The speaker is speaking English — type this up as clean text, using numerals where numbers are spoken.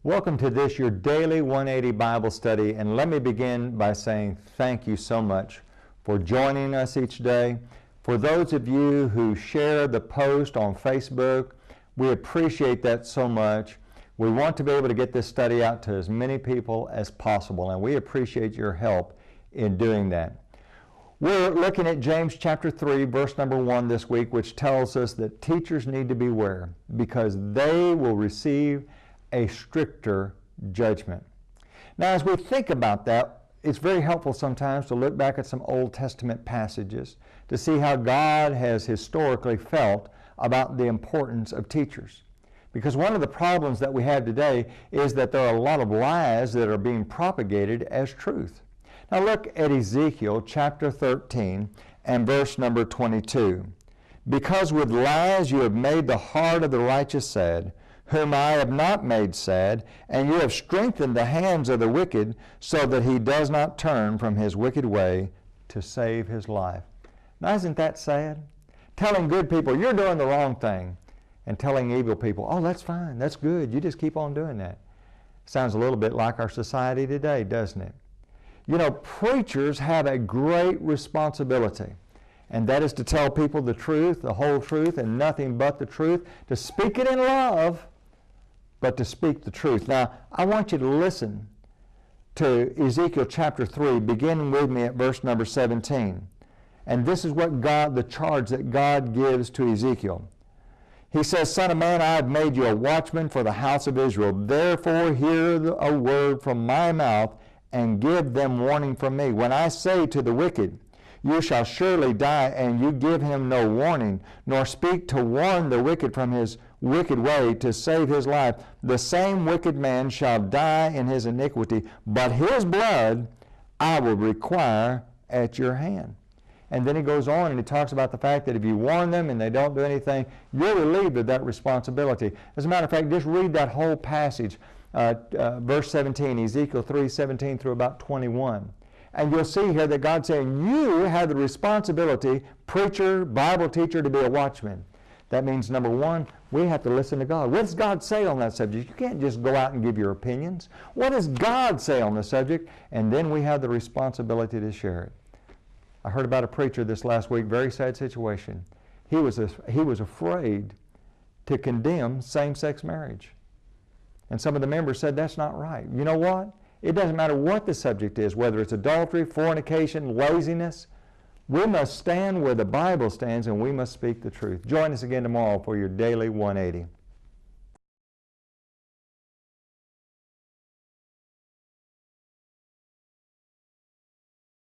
Welcome to this, your daily 180 Bible study, and let me begin by saying thank you so much for joining us each day. For those of you who share the post on Facebook, we appreciate that so much. We want to be able to get this study out to as many people as possible, and we appreciate your help in doing that. We're looking at James chapter 3, verse number 1 this week, which tells us that teachers need to beware because they will receive a stricter judgment. Now, as we think about that, it's very helpful sometimes to look back at some Old Testament passages to see how God has historically felt about the importance of teachers. Because one of the problems that we have today is that there are a lot of lies that are being propagated as truth. Now look at Ezekiel chapter 13 and verse number 22. Because with lies you have made the heart of the righteous sad, whom I have not made sad, and you have strengthened the hands of the wicked, so that he does not turn from his wicked way to save his life. Now, isn't that sad? Telling good people, you're doing the wrong thing, and telling evil people, oh, that's fine, that's good, you just keep on doing that. Sounds a little bit like our society today, doesn't it? You know, preachers have a great responsibility, and that is to tell people the truth, the whole truth, and nothing but the truth, to speak it in love, but to speak the truth. Now, I want you to listen to Ezekiel chapter 3, beginning with me at verse number 17. And this is what the charge that God gives to Ezekiel. He says, Son of man, I have made you a watchman for the house of Israel. Therefore hear a word from my mouth and give them warning from me. When I say to the wicked, you shall surely die, and you give him no warning, nor speak to warn the wicked from his wicked way to save his life, the same wicked man shall die in his iniquity, but his blood I will require at your hand. And then he goes on and he talks about the fact that if you warn them and they don't do anything, you're relieved of that responsibility. As a matter of fact, just read that whole passage, verse 17, Ezekiel 3, 17 through about 21. And you'll see here that God's saying, you have the responsibility, preacher, Bible teacher, to be a watchman. That means, number one, we have to listen to God. What does God say on that subject? You can't just go out and give your opinions. What does God say on the subject? And then we have the responsibility to share it. I heard about a preacher this last week, very sad situation. He was afraid to condemn same-sex marriage. And some of the members said, that's not right. You know what? It doesn't matter what the subject is, whether it's adultery, fornication, laziness. We must stand where the Bible stands, and we must speak the truth. Join us again tomorrow for your Daily 180.